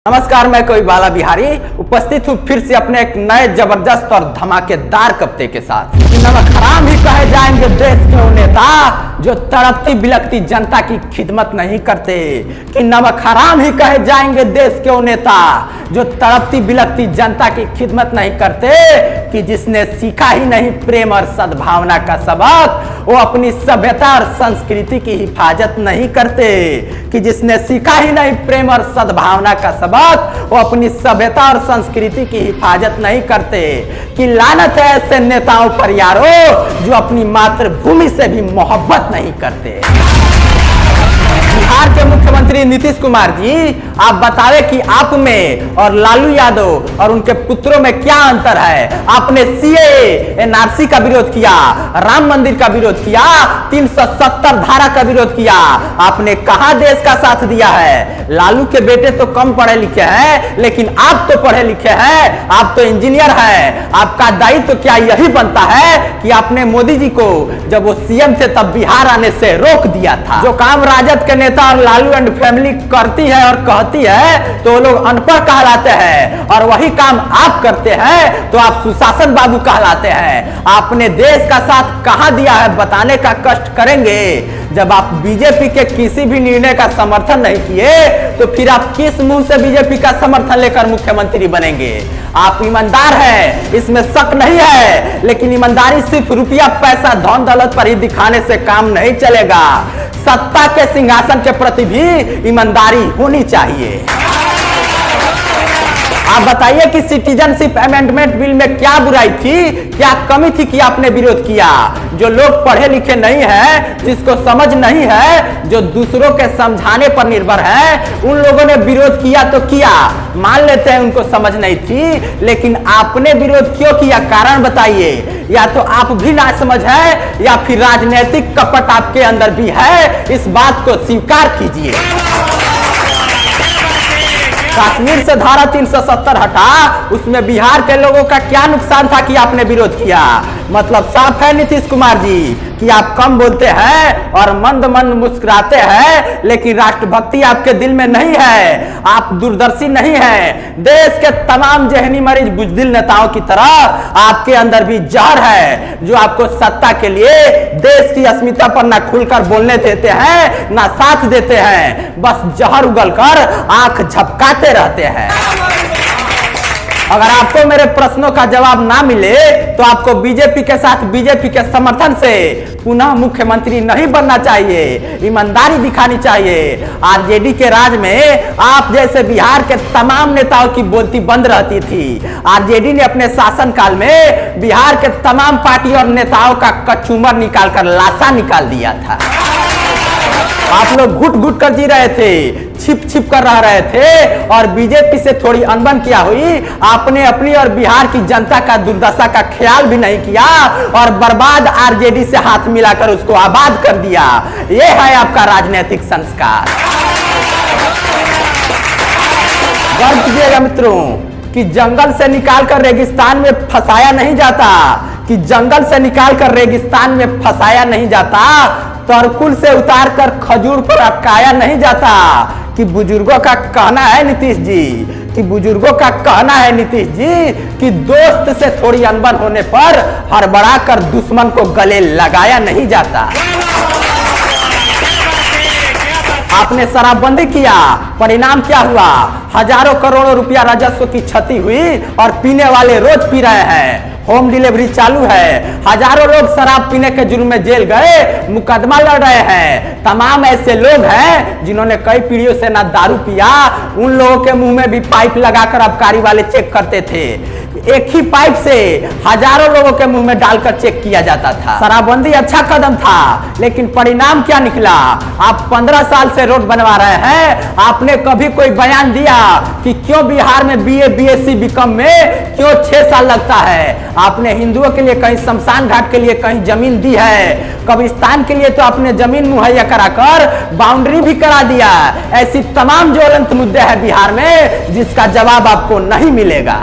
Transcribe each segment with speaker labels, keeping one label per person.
Speaker 1: नमस्कार, मैं कोई बाला बिहारी उपस्थित हूँ फिर से अपने एक नए जबरदस्त और धमाकेदार कप्ते के साथ। नमक हराम ही कहे जाएंगे देश के वो नेता जो तड़पती बिलखती जनता की खिदमत नहीं करते। कि नमक हराम ही कहे जाएंगे देश के वो नेता जो तड़पती बिलखती जनता की खिदमत नहीं करते। कि जिसने सीखा ही नहीं प्रेम और सद्भावना का सबक वो अपनी सभ्यता और संस्कृति की हिफाजत नहीं करते। कि जिसने सीखा ही नहीं प्रेम और सद्भावना का सबक वो अपनी सभ्यता और संस्कृति की हिफाजत नहीं करते। कि लानत है ऐसे नेताओं पर यारो जो अपनी मातृभूमि से भी मोहब्बत नहीं करते। बिहार के मुख्यमंत्री नीतीश कुमार जी, आप बतावे कि आप में और लालू यादव और उनके पुत्रों में क्या अंतर है। आपने सीएए एनआरसी का विरोध किया, राम मंदिर का विरोध किया, 370 धारा का विरोध किया। आपने कहां देश का साथ दिया है। लालू के बेटे तो कम पढ़े लिखे हैं लेकिन आप तो पढ़े लिखे हैं, आप तो इंजीनियर हैं। आपका दायित्व तो क्या यही बनता है कि आपने मोदी जी को जब वो सीएम थे तब बिहार आने से रोक दिया था। जो काम राजद के नेता और लालू एंड फैमिली करती है और कहती है तो लोग अनपढ़ कहलाते हैं, और वही काम आप करते हैं तो आप सुशासन बाबू कहलाते हैं। आपने देश का साथ कहां दिया है बताने का कष्ट करेंगे। जब आप बीजेपी के किसी भी निर्णय का समर्थन नहीं किए तो फिर आप किस मुंह से बीजेपी का समर्थन लेकर मुख्यमंत्री बनेंगे। आप ईमानदार हैं, इसमें शक नहीं है, लेकिन ईमानदारी सिर्फ रुपया पैसा धन दौलत पर ही दिखाने से काम नहीं चलेगा। सत्ता के सिंहासन के प्रति भी ईमानदारी होनी चाहिए। आप बताइए कि सिटीजनशिप अमेंडमेंट बिल में क्या बुराई थी, क्या कमी थी कि आपने विरोध किया। जो लोग पढ़े लिखे नहीं है, जिसको समझ नहीं है, जो दूसरों के समझाने पर निर्भर है, उन लोगों ने विरोध किया तो किया, मान लेते हैं उनको समझ नहीं थी, लेकिन आपने विरोध क्यों किया, कारण बताइए। या तो आप भी ना समझ है या फिर राजनीतिक कपट आपके अंदर भी है, इस बात को स्वीकार कीजिए। कश्मीर से धारा 370 हटा, उसमें बिहार के लोगों का क्या नुकसान था कि आपने विरोध किया। मतलब साफ है नीतीश कुमार जी कि आप कम बोलते हैं और मंद मंद मुस्कुराते हैं, लेकिन राष्ट्रभक्ति आपके दिल में नहीं है। आप दूरदर्शी नहीं है। देश के तमाम जहनी मरीज बुजदिल नेताओं की तरह आपके अंदर भी जहर है, जो आपको सत्ता के लिए देश की अस्मिता पर ना खुलकर बोलने देते हैं ना साथ देते हैं, बस जहर उगलकर आंख झपकाते रहते हैं। अगर आपको मेरे प्रश्नों का जवाब ना मिले तो आपको बीजेपी के साथ बीजेपी के समर्थन से पुनः मुख्यमंत्री नहीं बनना चाहिए, ईमानदारी दिखानी चाहिए। आरजेडी के राज में आप जैसे बिहार के तमाम नेताओं की बोलती बंद रहती थी। आरजेडी ने अपने शासनकाल में बिहार के तमाम पार्टी और नेताओं का कचूमर निकालकर लाशा निकाल दिया था। आप लोग घुट घुट कर जी रहे थे, छिप छिप कर रह रहे थे, और बीजेपी से थोड़ी अनबन क्या हुई, आपने अपनी और बिहार की जनता का दुर्दशा का ख्याल भी नहीं किया और बर्बाद आरजेडी से हाथ मिलाकर उसको आबाद कर दिया। यह है आपका राजनीतिक संस्कार। गौर कीजिएगा मित्रों कि जंगल से निकालकर रेगिस्तान में फंसाया नहीं जाता, कि जंगल से निकालकर रेगिस्तान में फंसाया नहीं जाता, तरकुल से उतारकर खजूर पर अटकाया नहीं जाता। कि बुजुर्गों का कहना है नीतीश जी, कि बुजुर्गों का कहना है नीतीश जी कि दोस्त से थोड़ी अनबन होने पर हड़बड़ाकर दुश्मन को गले लगाया नहीं जाता। आपने शराबबंदी किया, परिणाम क्या हुआ, हजारों करोड़ों रुपया राजस्व की क्षति हुई और पीने वाले रोज पी रहे हैं। होम डिलीवरी चालू है, हजारों लोग शराब पीने के जुर्म में जेल गए, मुकदमा लड़ रहे हैं। तमाम ऐसे लोग हैं जिन्होंने कई पीढ़ियों से ना दारू पिया, उन लोगों के मुंह में भी पाइप लगाकर आबकारी वाले चेक करते थे। एक ही पाइप से हजारों लोगों के मुंह में डालकर चेक किया जाता था। शराबबंदी अच्छा कदम था, लेकिन परिणाम क्या निकला। आप 15 साल से रोड बनवा रहे हैं। आपने कभी कोई बयान दिया कि क्यों बिहार में बीए बीएससी बीकॉम में क्यों 6 साल लगता है। आपने हिंदुओं के लिए कहीं शमशान घाट के लिए कहीं जमीन दी है, कब्रिस्तान के लिए तो आपने जमीन मुहैया कराकर बाउंड्री भी करा दिया। ऐसी तमाम ज्वलंत मुद्दे हैं बिहार में जिसका जवाब आपको नहीं मिलेगा।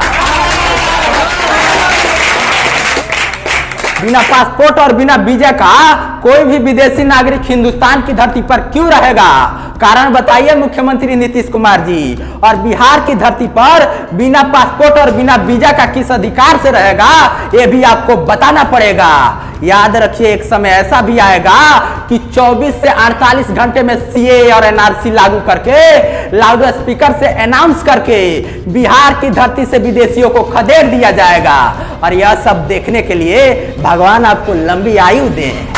Speaker 1: बिना पासपोर्ट और बिना वीजा का कोई भी विदेशी नागरिक हिंदुस्तान की धरती पर क्यों रहेगा? कारण बताइए मुख्यमंत्री नीतीश कुमार जी। और बिहार की धरती पर बिना पासपोर्ट और बिना वीजा का किस अधिकार से रहेगा, यह भी आपको बताना पड़ेगा। याद रखिए, एक समय ऐसा भी आएगा कि 24 से 48 घंटे में सीएए और एनआरसी लागू करके लाउड स्पीकर से अनाउंस करके बिहार की धरती से विदेशियों को खदेड़ दिया जाएगा। और यह सब देखने के लिए भगवान आपको लंबी आयु दें।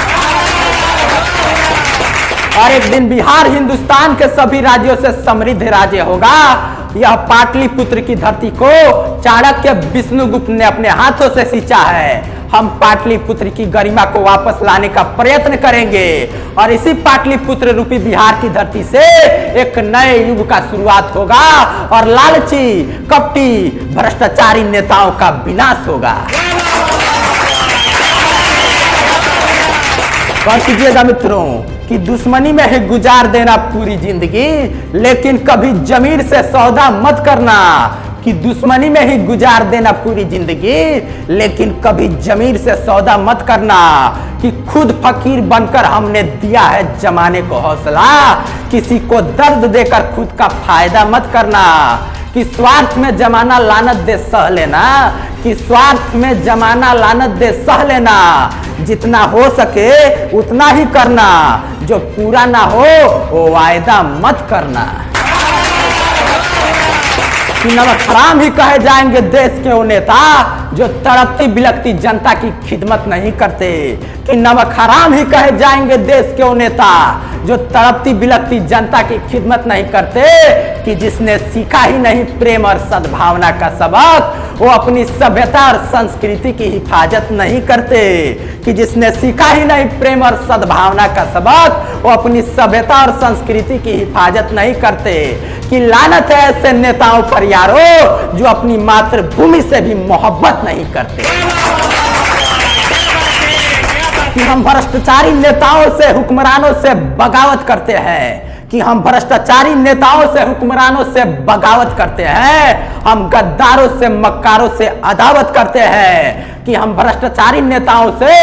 Speaker 1: और एक दिन बिहार हिंदुस्तान के सभी राज्यों से समृद्ध राज्य होगा। यह पाटलिपुत्र की धरती को चाणक्य विष्णुगुप्त ने अपने हाथों से सींचा है। हम पाटलिपुत्र की गरिमा को वापस लाने का प्रयत्न करेंगे और इसी पाटलिपुत्र रूपी बिहार की धरती से एक नए युग का शुरुआत होगा और लालची, कपटी, भ्रष्टाचारी नेताओं का विनाश होगा। कह कीजिएगा मित्रों कि दुश्मनी में ही गुजार देना पूरी जिंदगी, लेकिन कभी जमीर से सौदा मत करना। कि दुश्मनी में ही गुजार देना पूरी जिंदगी, लेकिन कभी जमीर से सौदा मत करना। कि खुद फकीर बनकर हमने दिया है जमाने को हौसला, किसी को दर्द देकर खुद का फायदा मत करना। कि स्वार्थ में जमाना लानत दे सह लेना, कि स्वार्थ में जमाना लानत दे सह लेना। जितना हो सके उतना ही करना, जो पूरा ना हो वो वायदा मत करना। कि नमक हराम ही कहे जाएंगे देश के वो नेता जो तड़पती बिलखती जनता की खिदमत नहीं करते। कि नमक हराम ही कहे जाएंगे देश के वो नेता जो तड़पती बिलखती जनता की खिदमत नहीं करते। कि जिसने सीखा ही नहीं प्रेम और सद्भावना का सबक, वो अपनी सभ्यता और संस्कृति की हिफाजत नहीं करते। कि जिसने सीखा ही नहीं प्रेम और सद्भावना का सबक, वो अपनी सभ्यता और संस्कृति की हिफाजत नहीं करते। कि लानत है ऐसे नेताओं पर यारो जो अपनी मातृभूमि से भी मोहब्बत नहीं करते। कि हम भ्रष्टाचारी नेताओं से, हुक्मरानों से बगावत करते हैं। कि हम भ्रष्टाचारी नेताओं से, हुक्मरानों से बगावत करते हैं। हम गद्दारों से, मक्कारों से अदावत करते हैं। कि हम भ्रष्टाचारी नेताओं से,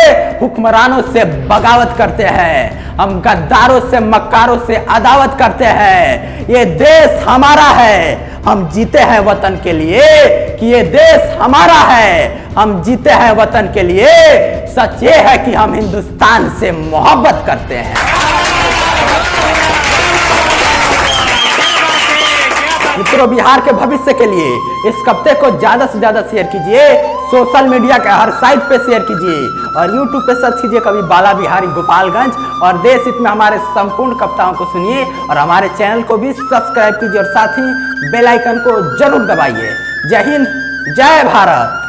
Speaker 1: हुक्मरानों से बगावत करते हैं। हम गद्दारों से, मक्कारों से अदावत करते हैं। ये देश हमारा है, हम जीते हैं वतन के लिए। कि ये देश हमारा है, हम जीते हैं वतन के लिए। सच ये है कि हम हिंदुस्तान से मोहब्बत करते हैं। मित्रों, बिहार के भविष्य के लिए इस कविता को ज्यादा से ज्यादा शेयर कीजिए, सोशल मीडिया के हर साइट पे शेयर कीजिए और यूट्यूब पे सर्च कीजिए कवि बाला बिहारी गोपालगंज। और देश हित में हमारे संपूर्ण कविताओं को सुनिए और हमारे चैनल को भी सब्सक्राइब कीजिए और साथ ही बेल आइकन को जरूर दबाइए। जय हिंद, जय भारत।